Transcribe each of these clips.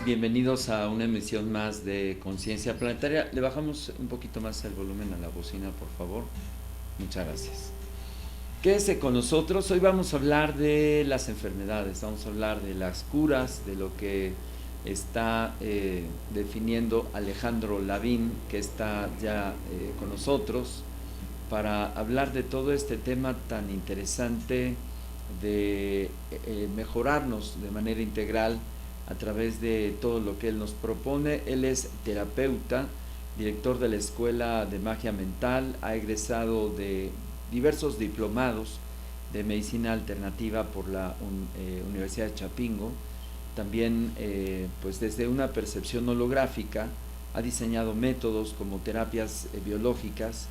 bienvenidos a una emisión más de Conciencia Planetaria. Le bajamos un poquito más el volumen a la bocina, por favor. Muchas gracias. Quédese con nosotros. Hoy vamos a hablar de las enfermedades, vamos a hablar de las curas, de lo que está definiendo Alejandro Lavín, que está ya con nosotros, para hablar de todo este tema tan interesante de mejorarnos de manera integral a través de todo lo que él nos propone. Él es terapeuta, director de la Escuela de Magia Mental, ha egresado de diversos diplomados de medicina alternativa por la Universidad de Chapingo. También pues desde una percepción holográfica ha diseñado métodos como terapias biológicas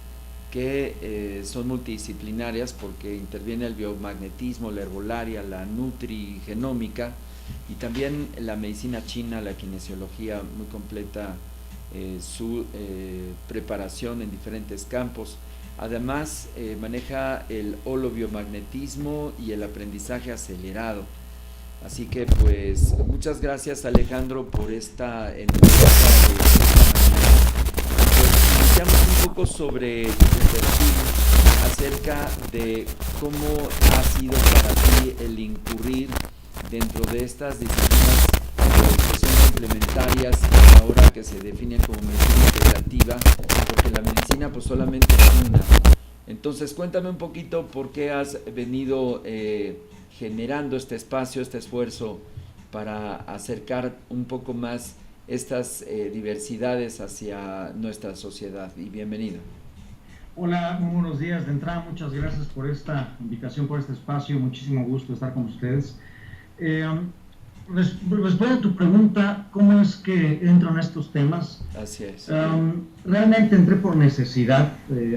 que son multidisciplinarias porque interviene el biomagnetismo, la herbolaria, la nutrigenómica y también la medicina china, la kinesiología, muy completa su preparación en diferentes campos. Además maneja el holobiomagnetismo y el aprendizaje acelerado. Así que pues muchas gracias, Alejandro, por esta entrevista de esta manera. Pues iniciamos un poco sobre el perfil acerca de cómo ha sido para ti el incurrir dentro de estas disciplinas que son complementarias ahora que se definen como medicina integrativa, porque la medicina pues solamente es una. Entonces cuéntame un poquito por qué has venido generando este espacio, este esfuerzo para acercar un poco más estas diversidades hacia nuestra sociedad. Y bienvenido. Hola, muy buenos días. De entrada, muchas gracias por esta invitación, por este espacio. Muchísimo gusto estar con ustedes. Respondo a tu pregunta, ¿cómo es que entro en estos temas? Así es. Realmente entré por necesidad.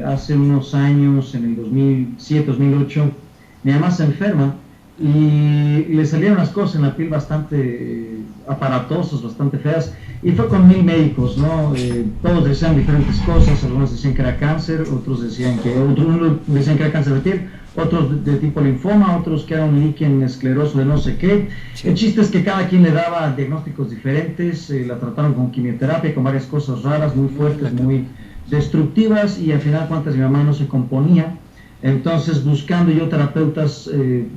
Hace unos años, en el 2007, 2008, mi mamá se enferma y le salieron las cosas en la piel bastante aparatosas, bastante feas, y fue con 1000 médicos, ¿no? Todos decían diferentes cosas, algunos decían que era cáncer, otros decían que era cáncer de piel, otros de tipo linfoma, otros que era un líquen escleroso de no sé qué. Sí. El chiste es que cada quien le daba diagnósticos diferentes, la trataron con quimioterapia, con varias cosas raras, muy fuertes, muy destructivas, y al final cuentas mi mamá no se componía. Entonces, buscando yo terapeutas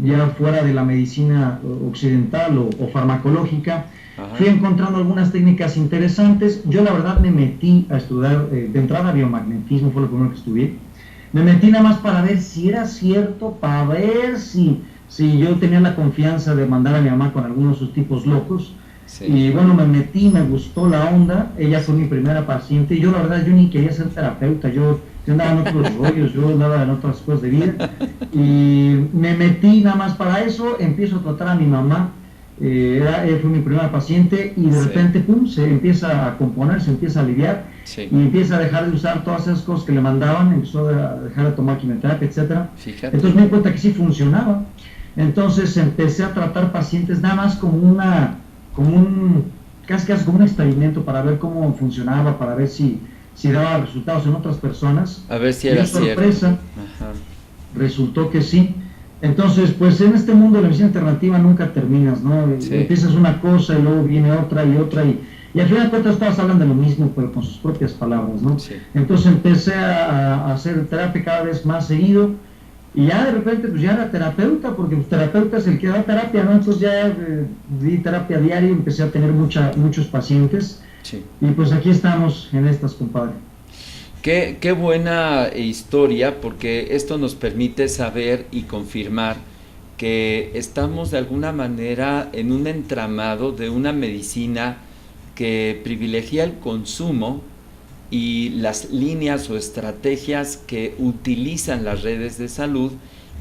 ya fuera de la medicina occidental o farmacológica, fui encontrando algunas técnicas interesantes. Yo la verdad me metí a estudiar, de entrada biomagnetismo fue lo primero que estudié. Me metí nada más para ver si era cierto, para ver si yo tenía la confianza de mandar a mi mamá con algunos de sus tipos locos. Sí. Y bueno, me metí, me gustó la onda. Ella fue mi primera paciente. Yo la verdad, yo ni quería ser terapeuta. Yo andaba en otros rollos, yo andaba en otras cosas de vida. Y me metí nada más para eso. Empiezo a tratar a mi mamá. Ella fue mi primera paciente y de repente, pum, se empieza a componer, se empieza a aliviar. Sí. Y empieza a dejar de usar todas esas cosas que le mandaban, empezó a dejar de tomar quimioterapia, etc. Entonces me di cuenta que sí funcionaba. Entonces empecé a tratar pacientes nada más casi como un experimento para ver cómo funcionaba, para ver si daba resultados en otras personas. A ver si era sorpresa, resultó que sí. Entonces, pues en este mundo de la medicina alternativa nunca terminas, ¿no? Sí. Empiezas una cosa y luego viene otra y otra y al final de cuentas todas hablan de lo mismo, pero con sus propias palabras, ¿no? Sí. Entonces empecé a hacer terapia cada vez más seguido y ya de repente pues ya era terapeuta, porque pues, terapeuta es el que da terapia, ¿no? Entonces ya di terapia diaria y empecé a tener muchos pacientes. Sí. Y pues aquí estamos en estas, compadre. Qué buena historia, porque esto nos permite saber y confirmar que estamos de alguna manera en un entramado de una medicina que privilegia el consumo y las líneas o estrategias que utilizan las redes de salud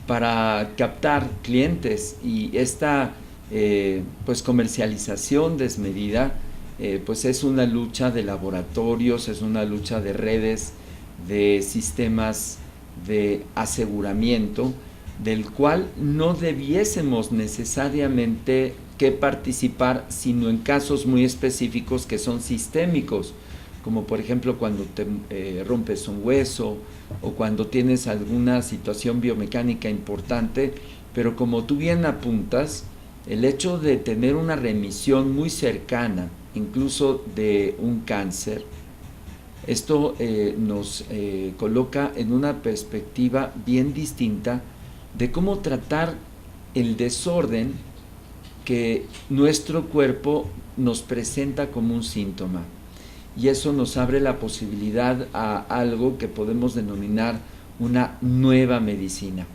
para captar clientes, y esta pues comercialización desmedida pues es una lucha de laboratorios, es una lucha de redes, de sistemas de aseguramiento, del cual no debiésemos necesariamente que participar, sino en casos muy específicos que son sistémicos, como por ejemplo cuando te rompes un hueso o cuando tienes alguna situación biomecánica importante, pero como tú bien apuntas, el hecho de tener una remisión muy cercana incluso de un cáncer, esto nos coloca en una perspectiva bien distinta de cómo tratar el desorden que nuestro cuerpo nos presenta como un síntoma. Y eso nos abre la posibilidad a algo que podemos denominar una nueva medicina.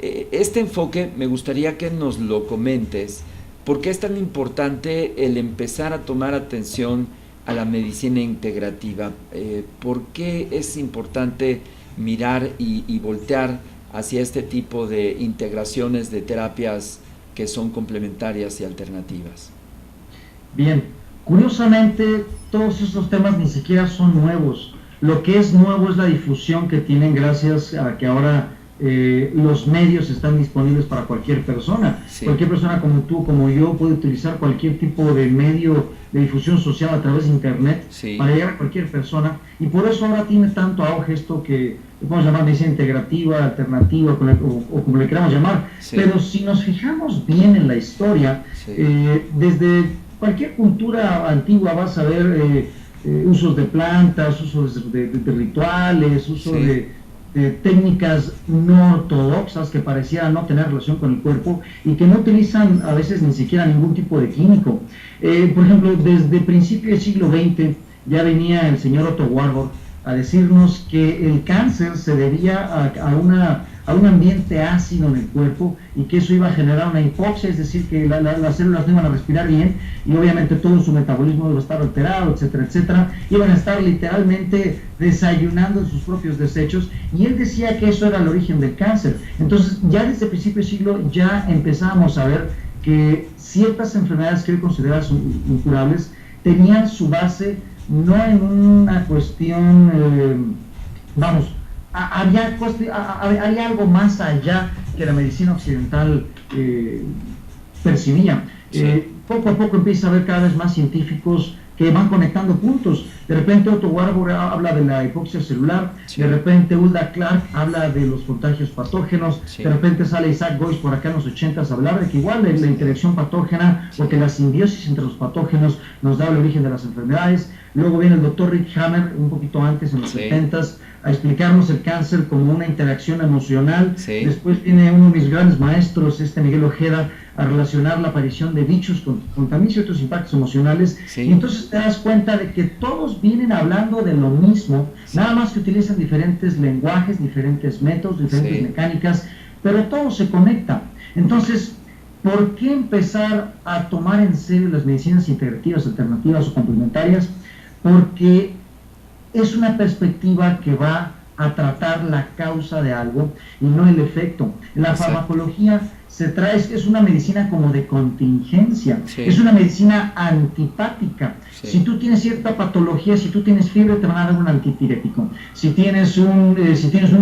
Este enfoque me gustaría que nos lo comentes. ¿Por qué es tan importante el empezar a tomar atención a la medicina integrativa? ¿Por qué es importante mirar y voltear hacia este tipo de integraciones de terapias que son complementarias y alternativas? Bien, curiosamente todos estos temas ni siquiera son nuevos. Lo que es nuevo es la difusión que tienen gracias a que ahora los medios están disponibles para cualquier persona. Sí. Cualquier persona como tú, como yo, puede utilizar cualquier tipo de medio de difusión social a través de internet, sí, para llegar a cualquier persona, y por eso ahora tiene tanto auge esto que podemos llamar medicina integrativa, alternativa, o como le queramos llamar. Sí. Pero si nos fijamos bien en la historia, sí, desde cualquier cultura antigua vas a ver usos de plantas, usos de rituales, uso, sí, de técnicas no ortodoxas que parecieran no tener relación con el cuerpo y que no utilizan a veces ni siquiera ningún tipo de químico. Por ejemplo, desde principios del siglo XX ya venía el señor Otto Warburg a decirnos que el cáncer se debía a un ambiente ácido en el cuerpo y que eso iba a generar una hipoxia, es decir, que las células no iban a respirar bien y obviamente todo su metabolismo iba a estar alterado, etcétera, etcétera. Iban a estar literalmente desayunando en sus propios desechos, y él decía que eso era el origen del cáncer. Entonces, ya desde el principio del siglo ya empezábamos a ver que ciertas enfermedades que hoy consideradas incurables tenían su base no en una cuestión, había algo más allá que la medicina occidental percibía. Sí. Poco a poco empieza a haber cada vez más científicos que van conectando puntos. De repente Otto Warburg habla de la hipoxia celular, sí, de repente Hulda Clark habla de los contagios patógenos, sí, de repente sale Isaac Gois por acá en los 80s a hablar de que igual la interacción patógena, sí, porque la simbiosis entre los patógenos nos da el origen de las enfermedades. Luego viene el doctor Rick Hammer, un poquito antes, en los 70s, a explicarnos el cáncer como una interacción emocional. Sí. Después viene uno de mis grandes maestros, Miguel Ojeda, a relacionar la aparición de bichos con también ciertos impactos emocionales. Sí. Y entonces te das cuenta de que todos vienen hablando de lo mismo, sí, nada más que utilizan diferentes lenguajes, diferentes métodos, diferentes, sí, mecánicas, pero todo se conecta. Entonces, ¿por qué empezar a tomar en serio las medicinas integrativas, alternativas o complementarias? Porque es una perspectiva que va a tratar la causa de algo y no el efecto. La farmacología es una medicina como de contingencia, sí, es una medicina antipática. Sí. Si tú tienes cierta patología, si tú tienes fiebre, te van a dar un antipirético. Si tienes un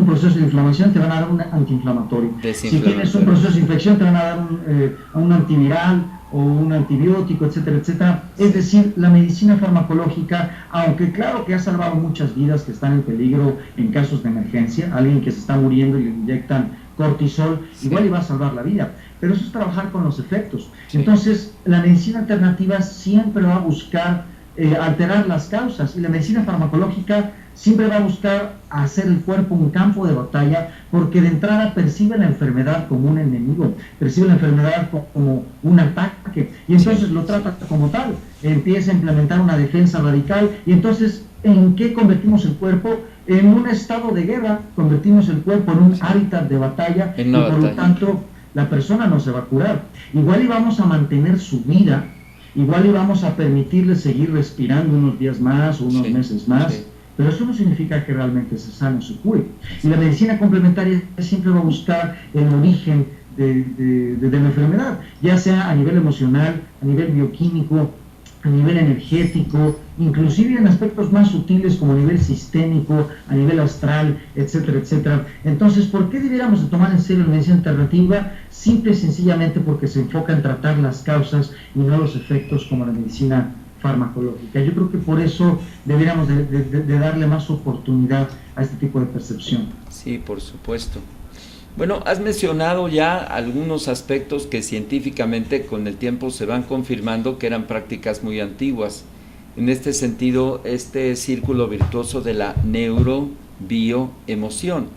proceso de inflamación, te van a dar un antiinflamatorio. Si tienes un proceso de infección, te van a dar un antiviral o un antibiótico, etcétera, etcétera. Es decir, la medicina farmacológica, aunque claro que ha salvado muchas vidas que están en peligro en casos de emergencia, alguien que se está muriendo y le inyectan cortisol, sí, igual iba a salvar la vida, pero eso es trabajar con los efectos. Sí. Entonces, la medicina alternativa siempre va a buscar alterar las causas, y la medicina farmacológica siempre va a buscar hacer el cuerpo un campo de batalla, porque de entrada percibe la enfermedad como un enemigo, percibe la enfermedad como un ataque, y entonces, sí, lo trata como tal, empieza a implementar una defensa radical, y entonces, ¿en qué convertimos el cuerpo? En un estado de guerra, convertimos el cuerpo en un, sí, hábitat de batalla, y por lo tanto, la persona no se va a curar. Igual íbamos a mantener su vida, igual íbamos a permitirle seguir respirando unos días más o unos, sí, meses más, sí, pero eso no significa que realmente se sane o se cure. Y la medicina complementaria siempre va a buscar el origen de la enfermedad, ya sea a nivel emocional, a nivel bioquímico, a nivel energético, inclusive en aspectos más sutiles como a nivel sistémico, a nivel astral, etcétera, etcétera. Entonces, ¿por qué debiéramos de tomar en serio la medicina alternativa? Simple y sencillamente porque se enfoca en tratar las causas y no los efectos como la medicina farmacológica. Yo creo que por eso deberíamos de darle más oportunidad a este tipo de percepción. Sí, por supuesto. Bueno, has mencionado ya algunos aspectos que científicamente con el tiempo se van confirmando que eran prácticas muy antiguas. en este sentido este círculo virtuoso de la neurobioemoción,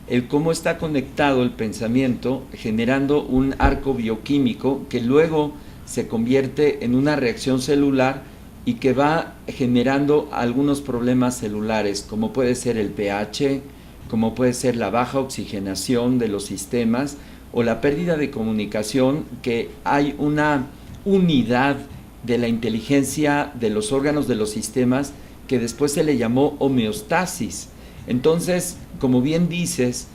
el cómo está conectado el pensamiento generando un arco bioquímico que luego se convierte en una reacción celular y que va generando algunos problemas celulares, como puede ser el pH, como puede ser la baja oxigenación de los sistemas o la pérdida de comunicación, que hay una unidad de la inteligencia de los órganos de los sistemas que después se le llamó homeostasis. Entonces, como bien dices,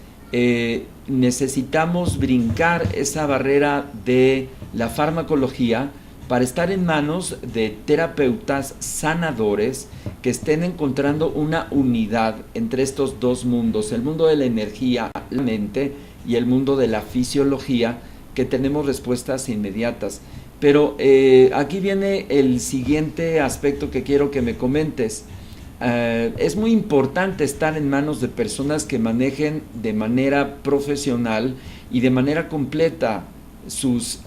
necesitamos brincar esa barrera de la farmacología para estar en manos de terapeutas sanadores que estén encontrando una unidad entre estos dos mundos, el mundo de la energía, la mente, y el mundo de la fisiología, que tenemos respuestas inmediatas. Pero aquí viene el siguiente aspecto que quiero que me comentes. Es muy importante estar en manos de personas que manejen de manera profesional y de manera completa sus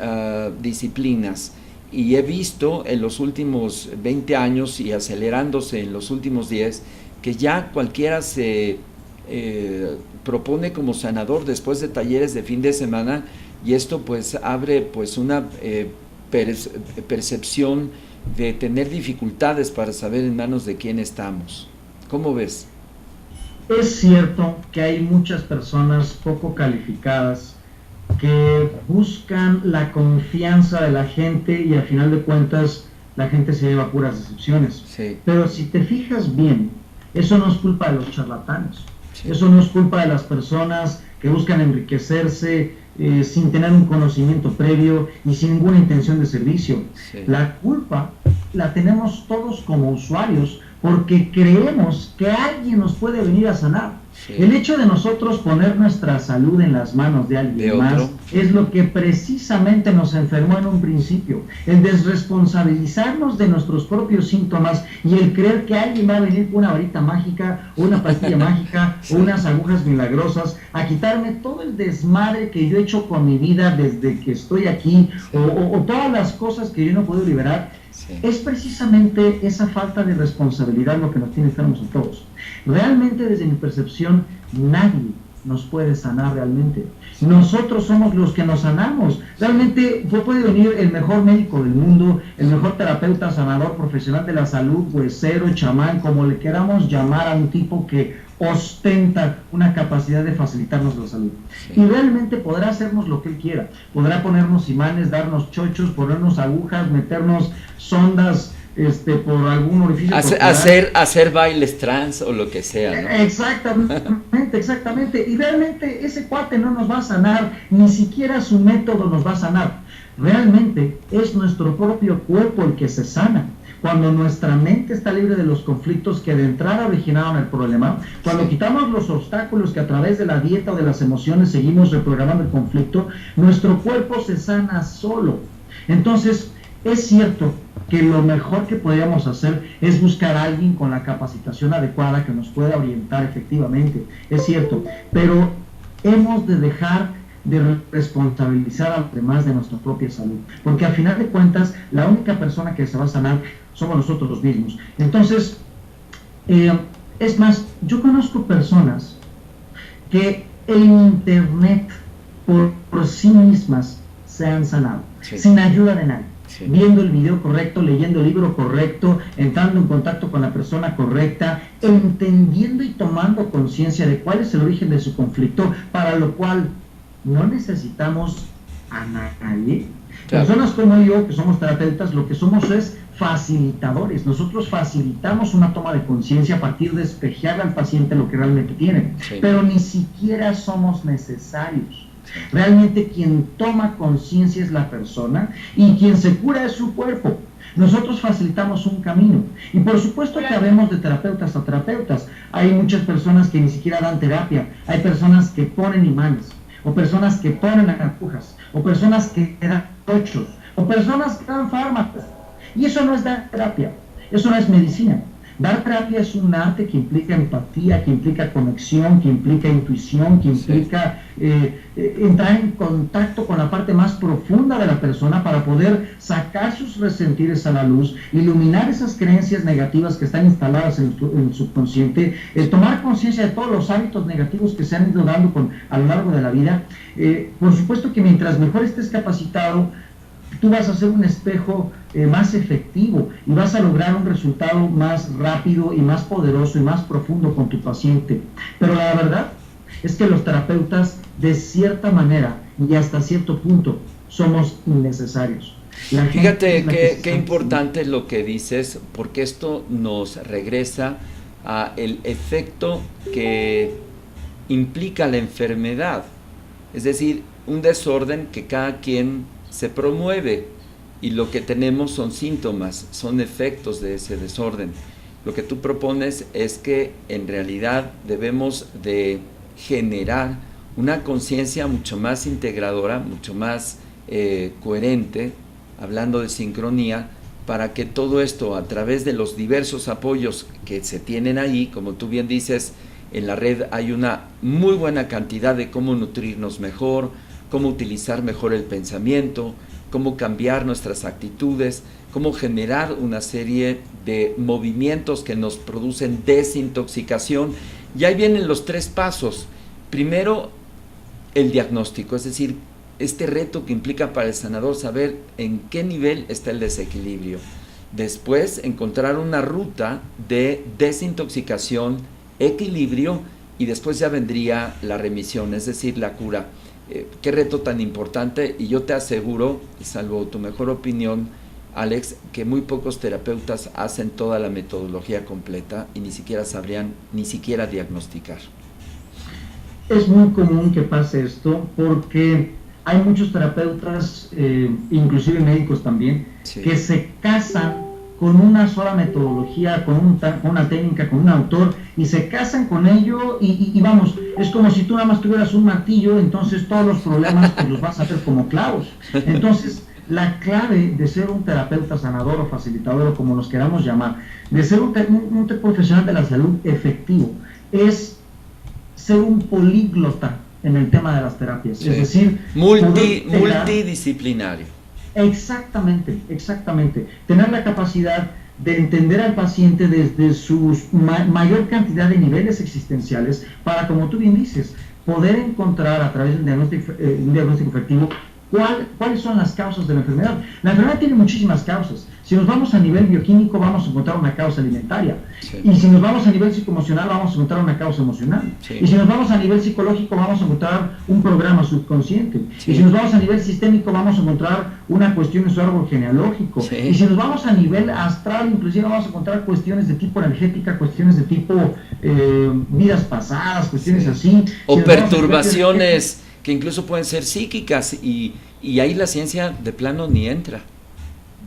disciplinas. Y he visto en los últimos 20 años y acelerándose en los últimos 10, que ya cualquiera se propone como sanador después de talleres de fin de semana, y esto pues abre pues una percepción de tener dificultades para saber en manos de quién estamos. ¿Cómo ves? Es cierto que hay muchas personas poco calificadas que buscan la confianza de la gente y al final de cuentas la gente se lleva puras decepciones. Sí. Pero si te fijas bien, eso no es culpa de los charlatanes, Sí. Eso no es culpa de las personas que buscan enriquecerse sin tener un conocimiento previo y sin ninguna intención de servicio. Sí. La culpa la tenemos todos como usuarios porque creemos que alguien nos puede venir a sanar. Sí. El hecho de nosotros poner nuestra salud en las manos de alguien más es lo que precisamente nos enfermó en un principio. El desresponsabilizarnos de nuestros propios síntomas y el creer que alguien va a venir con una varita mágica, o una pastilla mágica, o unas agujas milagrosas a quitarme todo el desmadre que yo he hecho con mi vida desde que estoy aquí, o todas las cosas que yo no puedo liberar. Sí. Es precisamente esa falta de responsabilidad lo que nos tiene enfermos a todos. Realmente, desde mi percepción, nadie nos puede sanar realmente. Nosotros somos los que nos sanamos. Realmente puede venir el mejor médico del mundo, el mejor terapeuta, sanador, profesional de la salud, huesero, chamán, como le queramos llamar a un tipo que ostenta una capacidad de facilitarnos la salud. Sí. Y realmente podrá hacernos lo que él quiera. Podrá ponernos imanes, darnos chochos, ponernos agujas, meternos sondas por algún orificio. Hacer bailes trans o lo que sea, ¿no? Exactamente. Y realmente ese cuate no nos va a sanar, ni siquiera su método nos va a sanar. Realmente es nuestro propio cuerpo el que se sana. Cuando nuestra mente está libre de los conflictos que de entrada originaron el problema, cuando quitamos los obstáculos que a través de la dieta o de las emociones seguimos reprogramando el conflicto, nuestro cuerpo se sana solo. Entonces, es cierto que lo mejor que podríamos hacer es buscar a alguien con la capacitación adecuada que nos pueda orientar efectivamente, es cierto, pero hemos de dejar de responsabilizar a los demás de nuestra propia salud, porque al final de cuentas la única persona que se va a sanar somos nosotros los mismos. Entonces, es más, yo conozco personas que en internet por sí mismas se han sanado, sí, sin ayuda de nadie. Sí. Viendo el video correcto, leyendo el libro correcto, entrando en contacto con la persona correcta, entendiendo y tomando conciencia de cuál es el origen de su conflicto, para lo cual no necesitamos a nadie. Claro. Personas como yo, que somos terapeutas, lo que somos es facilitadores. Nosotros facilitamos una toma de conciencia a partir de espejearle al paciente lo que realmente tiene, sí, pero ni siquiera somos necesarios. Realmente quien toma conciencia es la persona y quien se cura es su cuerpo. Nosotros facilitamos un camino y por supuesto que habemos de terapeutas a terapeutas. Hay muchas personas que ni siquiera dan terapia, hay personas que ponen imanes, o personas que ponen agujas, o personas que dan tochos, o personas que dan fármacos, y eso no es dar terapia, eso no es medicina. Dar terapia es un arte que implica empatía, que implica conexión, que implica intuición, que implica entrar en contacto con la parte más profunda de la persona para poder sacar sus resentires a la luz, iluminar esas creencias negativas que están instaladas en el subconsciente, tomar conciencia de todos los hábitos negativos que se han ido dando a lo largo de la vida. Por supuesto que mientras mejor estés capacitado, tú vas a ser un espejo más efectivo y vas a lograr un resultado más rápido y más poderoso y más profundo con tu paciente. Pero la verdad es que los terapeutas, de cierta manera y hasta cierto punto, somos innecesarios. Fíjate qué importante lo que dices, porque esto nos regresa a el efecto que implica la enfermedad, es decir, un desorden que cada quien se promueve, y lo que tenemos son síntomas, son efectos de ese desorden. Lo que tú propones es que en realidad debemos de generar una conciencia mucho más integradora, mucho más coherente, hablando de sincronía, para que todo esto, a través de los diversos apoyos que se tienen ahí, como tú bien dices, en la red hay una muy buena cantidad de cómo nutrirnos mejor, cómo utilizar mejor el pensamiento, cómo cambiar nuestras actitudes, cómo generar una serie de movimientos que nos producen desintoxicación. Y ahí vienen los 3 pasos. Primero, el diagnóstico, es decir, este reto que implica para el sanador saber en qué nivel está el desequilibrio. Después, encontrar una ruta de desintoxicación, equilibrio, y después ya vendría la remisión, es decir, la cura. Qué reto tan importante, y yo te aseguro, salvo tu mejor opinión, Alex, que muy pocos terapeutas hacen toda la metodología completa y ni siquiera sabrían diagnosticar. Es muy común que pase esto porque hay muchos terapeutas, inclusive médicos también, sí, que se casan con una sola metodología, con una técnica, con un autor, y se casan con ello y vamos, es como si tú nada más tuvieras un martillo, entonces todos los problemas pues los vas a ver como clavos. Entonces, la clave de ser un terapeuta sanador o facilitador, o como nos queramos llamar, de ser un profesional de la salud efectivo, es ser un políglota en el tema de las terapias, sí, es decir, multidisciplinario. Exactamente. Tener la capacidad de entender al paciente desde su mayor cantidad de niveles existenciales para, como tú bien dices, poder encontrar a través de un diagnóstico efectivo cuáles son las causas de la enfermedad. La enfermedad tiene muchísimas causas. Si nos vamos a nivel bioquímico, vamos a encontrar una causa alimentaria. Sí. Y si nos vamos a nivel psicoemocional, vamos a encontrar una causa emocional. Sí. Y si nos vamos a nivel psicológico, vamos a encontrar un programa subconsciente. Sí. Y si nos vamos a nivel sistémico, vamos a encontrar una cuestión en su árbol genealógico. Sí. Y si nos vamos a nivel astral, inclusive vamos a encontrar cuestiones de tipo energética, cuestiones de tipo vidas pasadas, cuestiones así. O si perturbaciones que incluso pueden ser psíquicas, y ahí la ciencia de plano ni entra.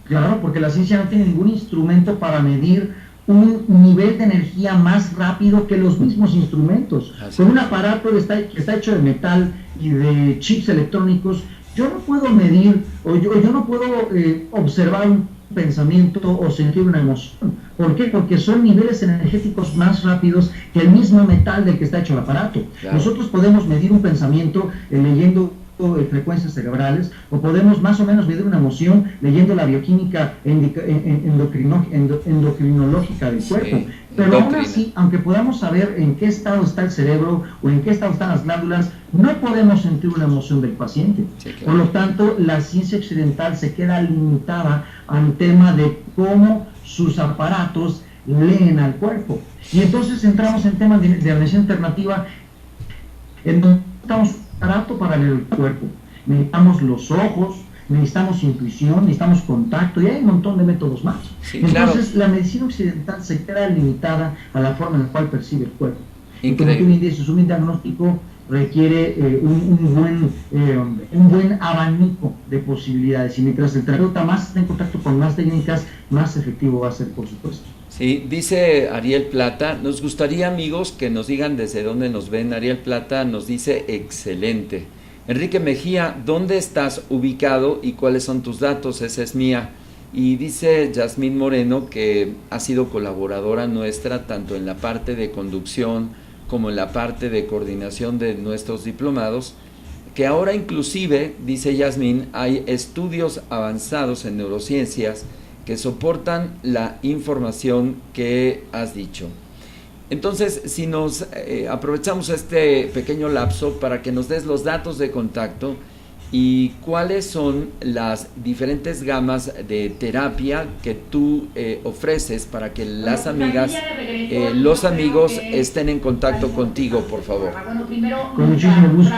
Claro, porque la ciencia no tiene ningún instrumento para medir un nivel de energía más rápido que los mismos instrumentos. Así con un aparato que está hecho de metal y de chips electrónicos, yo no puedo medir, o yo no puedo observar un pensamiento o sentir una emoción. ¿Por qué? Porque son niveles energéticos más rápidos que el mismo metal del que está hecho el aparato. Claro. Nosotros podemos medir un pensamiento leyendo frecuencias cerebrales, o podemos más o menos medir una emoción leyendo la bioquímica endocrinológica del cuerpo. Sí, pero aún así, aunque podamos saber en qué estado está el cerebro o en qué estado están las glándulas, no podemos sentir una emoción del paciente. Sí, claro. Por lo tanto, la ciencia occidental se queda limitada al tema de cómo sus aparatos leen al cuerpo. Y entonces entramos en temas de medicina alternativa, en donde estamos aparato para leer el cuerpo. Necesitamos los ojos, necesitamos intuición, necesitamos contacto, y hay un montón de métodos más. Sí, entonces, claro, la medicina occidental se queda limitada a la forma en la cual percibe el cuerpo. Increíble. Y como tú bien dices, un diagnóstico requiere un buen abanico de posibilidades, y mientras el terapeuta más esté en contacto con más técnicas, más efectivo va a ser, por supuesto. Sí, dice Ariel Plata, nos gustaría, amigos, que nos digan desde dónde nos ven. Ariel Plata nos dice, excelente. Enrique Mejía, ¿dónde estás ubicado y cuáles son tus datos? Esa es mía. Y dice Yasmín Moreno que ha sido colaboradora nuestra tanto en la parte de conducción como en la parte de coordinación de nuestros diplomados, que ahora inclusive, dice Yasmín, hay estudios avanzados en neurociencias que soportan la información que has dicho. Entonces, si nos aprovechamos este pequeño lapso para que nos des los datos de contacto y cuáles son las diferentes gamas de terapia que tú ofreces para que las amigas, los amigos estén en contacto contigo, por favor. Con muchísimo gusto.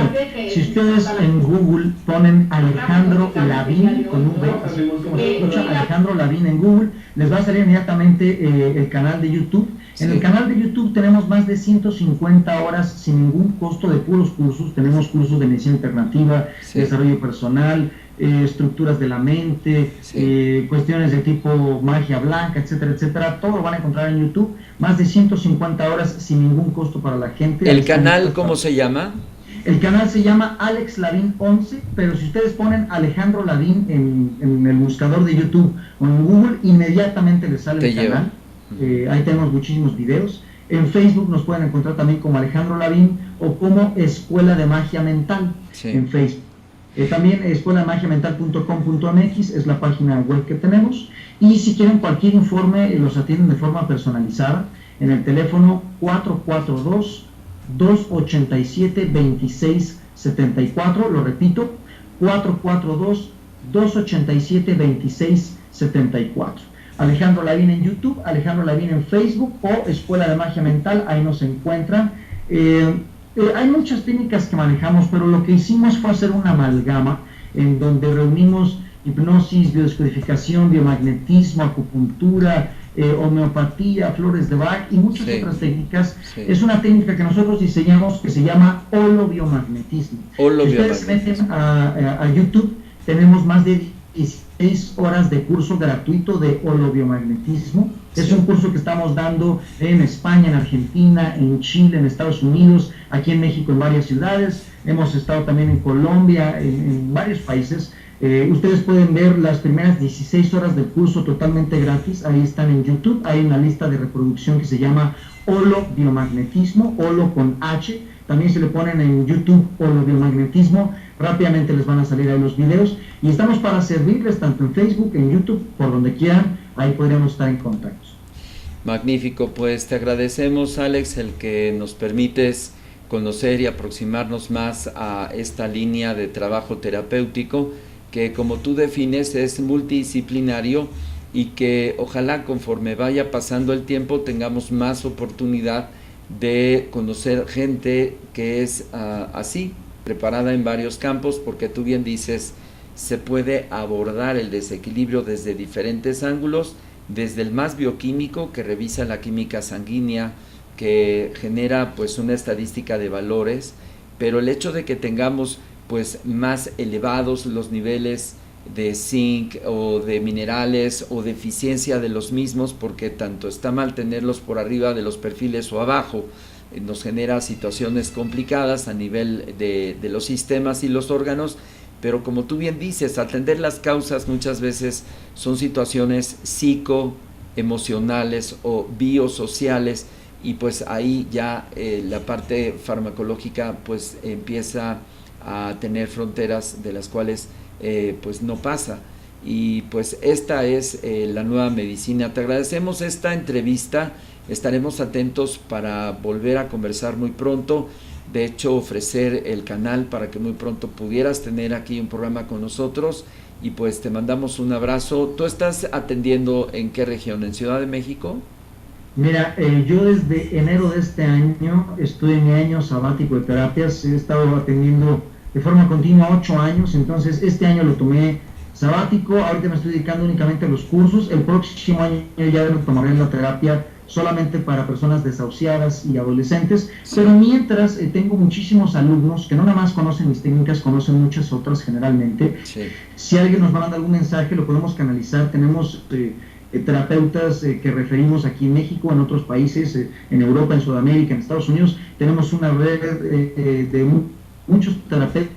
Si ustedes en Google ponen Alejandro Lavín con un V, así como se escucha, Alejandro Lavín en Google, les va a salir inmediatamente el canal de YouTube. Sí. En el canal de YouTube tenemos más de 150 horas sin ningún costo de puros cursos. Tenemos cursos de medicina alternativa, sí, desarrollo personal, estructuras de la mente, sí, cuestiones de tipo magia blanca, etcétera, etcétera. Todo lo van a encontrar en YouTube. Más de 150 horas sin ningún costo para la gente. ¿El canal cómo se llama? El canal se llama Alex Lavín 11, pero si ustedes ponen Alejandro Lavín en el buscador de YouTube o en Google, inmediatamente les sale el canal. Ahí tenemos muchísimos videos. En Facebook nos pueden encontrar también como Alejandro Lavín o como Escuela de Magia Mental, sí, en Facebook. También escuelademagiamental.com.mx es la página web que tenemos. Y si quieren cualquier informe, los atienden de forma personalizada en el teléfono 442-287-2674. Lo repito, 442-287-2674. Alejandro Lavín en YouTube, Alejandro Lavín en Facebook o Escuela de Magia Mental, ahí nos encuentran. Hay muchas técnicas que manejamos, pero lo que hicimos fue hacer una amalgama en donde reunimos hipnosis, biodescodificación, biomagnetismo, acupuntura, homeopatía, flores de Bach y muchas otras técnicas. Es una técnica que nosotros diseñamos que se llama holobiomagnetismo. Si ustedes meten a YouTube, tenemos más de 16 horas de curso gratuito de holobiomagnetismo. Es un curso que estamos dando en España, en Argentina, en Chile, en Estados Unidos, aquí en México, en varias ciudades. Hemos estado también en Colombia, en varios países. Ustedes pueden ver las primeras 16 horas del curso totalmente gratis. Ahí están en YouTube. Hay una lista de reproducción que se llama holobiomagnetismo, holo con H. También se le ponen en YouTube holobiomagnetismo. Rápidamente les van a salir ahí los videos. Y estamos para servirles tanto en Facebook, en YouTube, por donde quieran. Ahí podríamos estar en contacto. Magnífico, pues te agradecemos, Alex, el que nos permites conocer y aproximarnos más a esta línea de trabajo terapéutico que, como tú defines, es multidisciplinario y que ojalá conforme vaya pasando el tiempo tengamos más oportunidad de conocer gente que es así, preparada en varios campos, porque tú bien dices, se puede abordar el desequilibrio desde diferentes ángulos, desde el más bioquímico, que revisa la química sanguínea, que genera pues una estadística de valores, pero el hecho de que tengamos pues más elevados los niveles de zinc o de minerales o deficiencia de los mismos, porque tanto está mal tenerlos por arriba de los perfiles o abajo, nos genera situaciones complicadas a nivel de los sistemas y los órganos. Pero como tú bien dices, atender las causas muchas veces son situaciones psicoemocionales o biosociales, y pues ahí ya la parte farmacológica pues empieza a tener fronteras de las cuales pues no pasa, y pues esta es la nueva medicina. Te agradecemos esta entrevista, estaremos atentos para volver a conversar muy pronto. De hecho, ofrecer el canal para que muy pronto pudieras tener aquí un programa con nosotros, y pues te mandamos un abrazo. ¿Tú estás atendiendo en qué región? ¿En Ciudad de México? Mira, yo desde enero de este año estoy en mi año sabático de terapias. He estado atendiendo de forma continua 8 años, entonces este año lo tomé sabático. Ahorita me estoy dedicando únicamente a los cursos. El próximo año ya tomaré la terapia solamente para personas desahuciadas y adolescentes, pero mientras tengo muchísimos alumnos que no nada más conocen mis técnicas, conocen muchas otras generalmente. Si alguien nos manda algún mensaje, lo podemos canalizar. Tenemos terapeutas que referimos aquí en México, en otros países, en Europa, en Sudamérica, en Estados Unidos. Tenemos una red de muchos terapeutas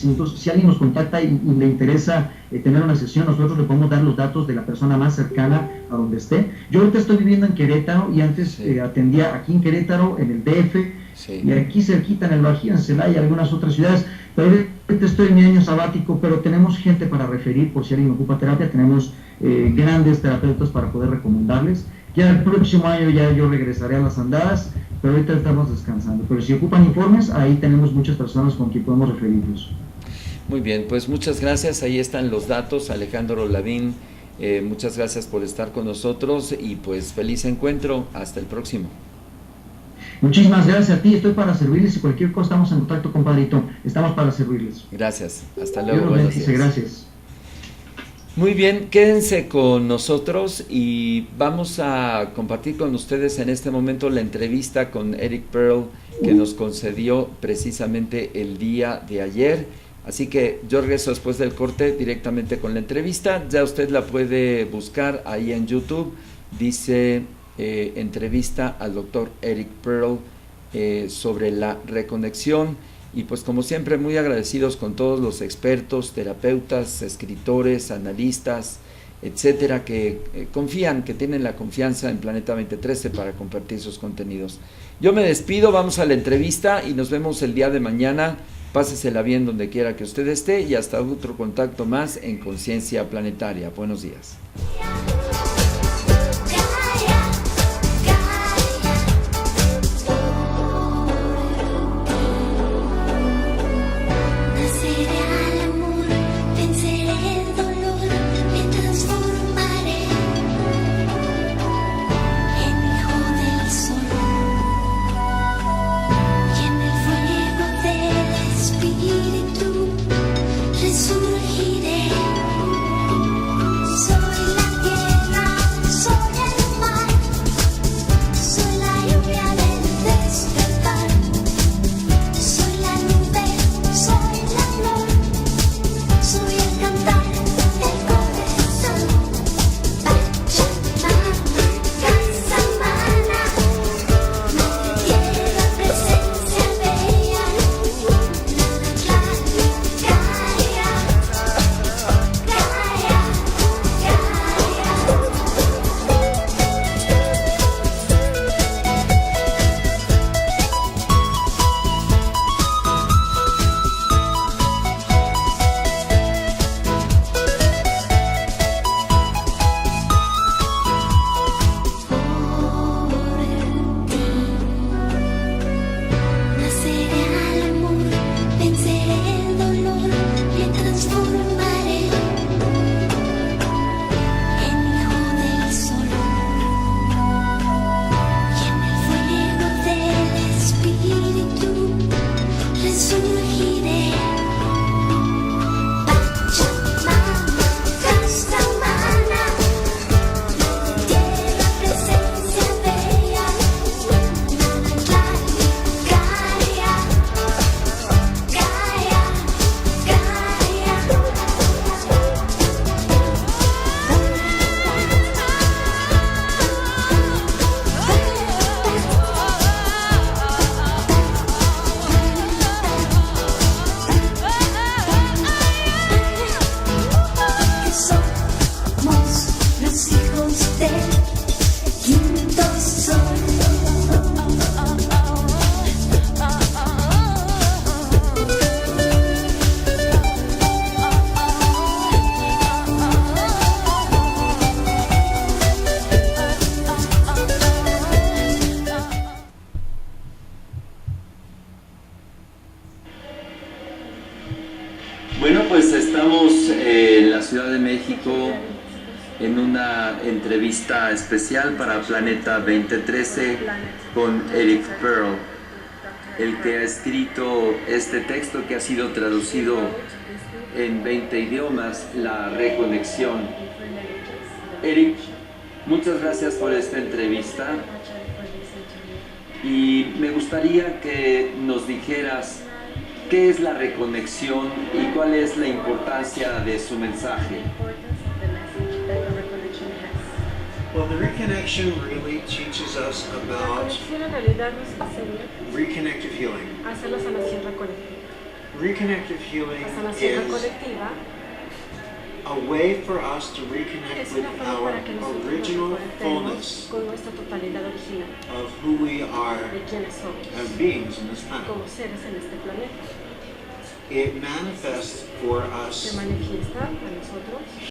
Entonces, si alguien nos contacta y le interesa tener una sesión, nosotros le podemos dar los datos de la persona más cercana a donde esté. Yo ahorita estoy viviendo en Querétaro y antes atendía aquí en Querétaro, en el DF, y aquí cerquita en el Bajío, en Celaya y algunas otras ciudades. Pero ahorita estoy en mi año sabático, pero tenemos gente para referir por si alguien ocupa terapia. Tenemos grandes terapeutas para poder recomendarles. Ya el próximo año ya yo regresaré a las andadas, pero ahorita estamos descansando. Pero si ocupan informes, ahí tenemos muchas personas con quien podemos referirlos. Muy bien, pues muchas gracias. Ahí están los datos. Alejandro Lavín, muchas gracias por estar con nosotros y pues feliz encuentro. Hasta el próximo. Muchísimas gracias a ti. Estoy para servirles y cualquier cosa estamos en contacto, compadrito. Estamos para servirles. Gracias. Hasta luego. Dios los bendice. Gracias. Muy bien, quédense con nosotros y vamos a compartir con ustedes en este momento la entrevista con Eric Pearl que nos concedió precisamente el día de ayer. Así que yo regreso después del corte directamente con la entrevista. Ya usted la puede buscar ahí en YouTube. Dice entrevista al doctor Eric Pearl sobre la reconexión. Y pues como siempre muy agradecidos con todos los expertos, terapeutas, escritores, analistas, etcétera, que confían, que tienen la confianza en Planeta 2013 para compartir sus contenidos. Yo me despido, vamos a la entrevista y nos vemos el día de mañana. Pásesela bien donde quiera que usted esté y hasta otro contacto más en Conciencia Planetaria. Buenos días. Bueno, pues estamos en la Ciudad de México en una entrevista especial para Planeta 2013 con Eric Pearl, el que ha escrito este texto que ha sido traducido en 20 idiomas, La Reconexión. Eric, muchas gracias por esta entrevista y me gustaría que nos dijeras ¿qué es la reconexión y cuál es la importancia de su mensaje? Well, the reconnection really teaches us about reconnective healing. reconnective healing La sanación is colectiva a way for us to es reconnect with una forma our para que nosotros nos original reconectemos fullness con nuestra totalidad original of who we are de quiénes somos as beings in this planet. como seres en este planeta. It manifests for Se us manifiesta a nosotros